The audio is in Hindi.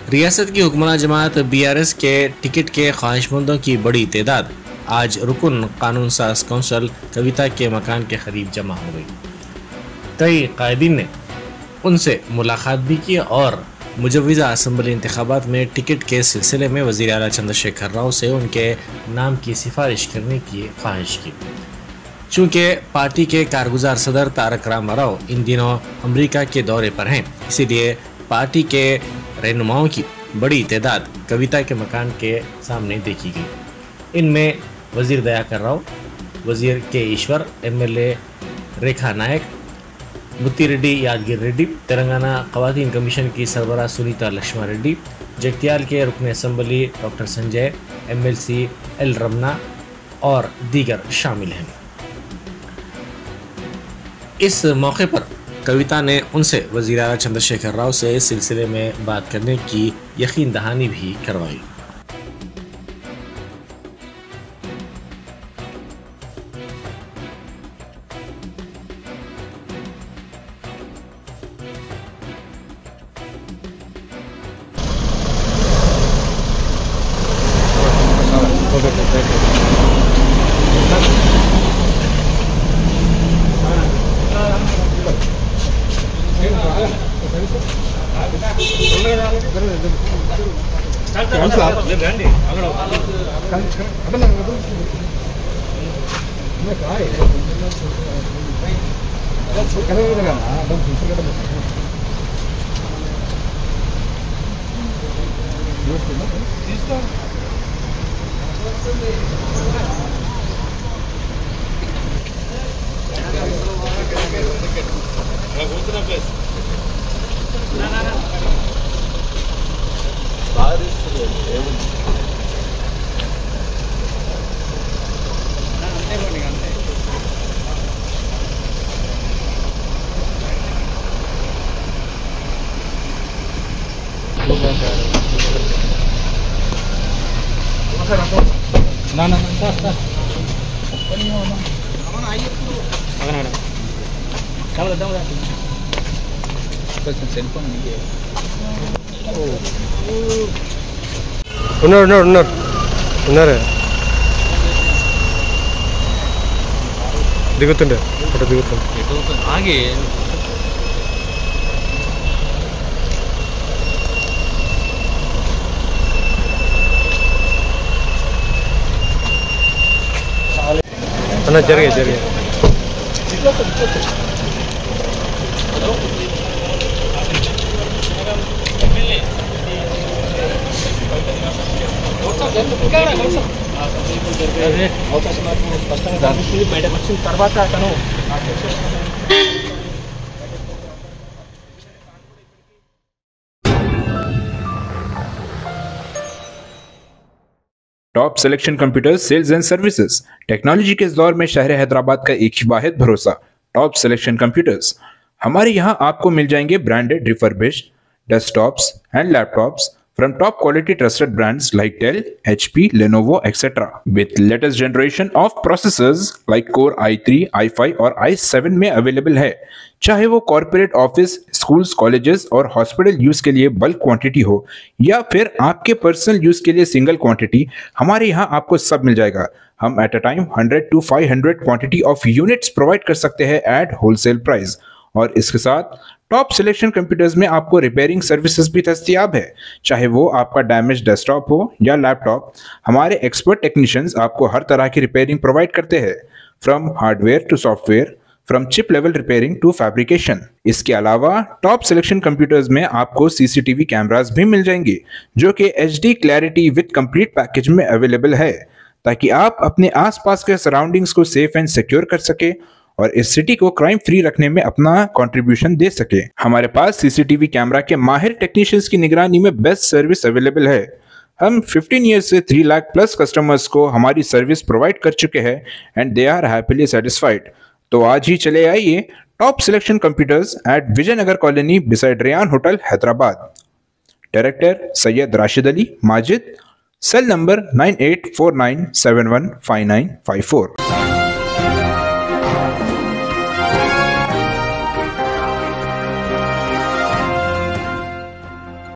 रियासत की हुक्मरान जमात BRS के टिकट के ख्वाहिशमंदों की बड़ी तादाद आज रुकन कानून साज कौंसल कविता के मकान के करीब जमा हो गई। कई कायदीन ने उनसे मुलाकात भी की और मुजव्विज़ा असम्बली इंतखाबात में टिकट के सिलसिले में वज़ीर आला चंद्रशेखर राव से उनके नाम की सिफारिश करने की ख्वाहिश की। चूँकि पार्टी के कारगुजार सदर तारक रामा राव इन दिनों अमेरिका के दौरे पर हैं, इसीलिए पार्टी के रहनुमाओं की बड़ी तादाद कविता के मकान के सामने देखी गई। इनमें वज़ीर दयाकर राव, वज़ीर के ईश्वर, MLA रेखा नायक, मुत्ती रेड्डी यादगिर रेड्डी, तेलंगाना ख़वातीन कमीशन की सरबराह सुनीता लक्ष्मण रेड्डी, जगतियाल के रुकन assembly doctor Sanjay, MLC L Ramana और दीगर शामिल हैं। इस मौके पर कविता ने उनसे वज़ीर आला चंद्रशेखर राव से इस सिलसिले में बात करने की यकीन दहानी भी करवाई। దిగుతుండే ఫోటో దిగుతుంది ఆగే అన్న జరిగే బయటకు వచ్చిన తర్వాత అతను top selection computers sales and services technology के इस दौर में शहर हैदराबाद का एक ही वाहिद भरोसा टॉप सिलेक्शन कंप्यूटर्स। हमारे यहाँ आपको मिल जाएंगे branded refurbished desktops and laptops from top quality trusted brands like Dell, HP, Lenovo, etc. with latest generation of processors like Core i3, i5 और i7 में अवेलेबल है। चाहे वो कॉर्पोरेट ऑफिस, स्कूल्स, कॉलेजेस और हॉस्पिटल यूज के लिए बल्क क्वांटिटी हो या फिर आपके पर्सनल यूज के लिए सिंगल क्वांटिटी, हमारे यहाँ आपको सब मिल जाएगा। हम at a time 100 to 500 quantity of units provide कर सकते हैं एट होलसेल प्राइस और इसके साथ टॉप सिलेक्शन कंप्यूटर्स में आपको रिपेयरिंग सर्विसेज भी दस्तियाब है। चाहे वो आपका डैमेज डेस्कटॉप हो या लैपटॉप, हमारे एक्सपर्ट टेक्नीशियंस आपको हर तरह की रिपेयरिंग प्रोवाइड करते हैं, from hardware to software, from chip level repairing to fabrication. इसके अलावा टॉप सिलेक्शन कंप्यूटर्स में आपको CCTV कैमरास भी मिल जाएंगे जो कि HD clarity with complete package में अवेलेबल है, ताकि आप अपने आसपास के सराउंडिंग्स को सेफ एंड सिक्योर कर सके और इस सिटी को क्राइम फ्री रखने में अपना कंट्रीब्यूशन दे सके। हमारे पास CCTV कैमरा के माहिर टेक्नीशियंस की निगरानी में बेस्ट सर्विस अवेलेबल है। हम 15 ईयर्स से 3 लाख प्लस कस्टमर्स को हमारी सर्विस प्रोवाइड कर चुके हैं and they are happily satisfied. तो आज ही चले आइए top selection computers at Vijayanagar colony beside Ryan hotel Hyderabad. Director Syed Rashid Ali Majid, cell number 9849715954।